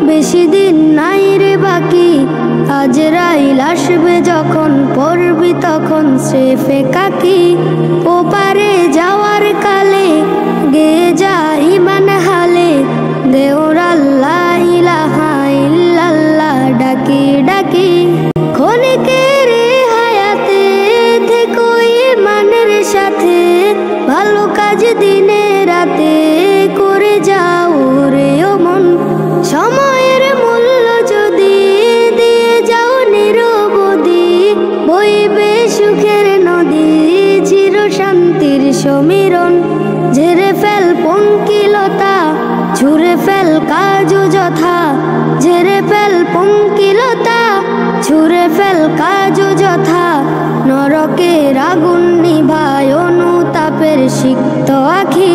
বেশি দিন নাই রে বাকি, আজরাইল আসবে যখন, পড়বি তখন স্রেফে কাকি। ওপারে যাওয়ার কালে গে যা ইমান হালে, দেওর আল্লাহ ইলাহা ইল্লাল্লাহ ডাকি ডাকি। ক্ষণিকের হায়াতে থেকো ইমানের সাথে, ভালো কাজ দিনে রাতে করে যাও রে ও মন। সময়ের মূল্য যদি দিয়ে যাও নিরবধি, বইবে সুখের নদী চির শান্তির সমীরণ। ঝেড়ে ফেল পঙ্কিলতা, ছুঁড়ে ফেল কাজ যথা, ঝেড়ে ফেল পঙ্কিলতা, ছুঁড়ে ফেল কাজ যথা। নরকের আগুন নিভায় অনুতাপের সিক্ত আখি।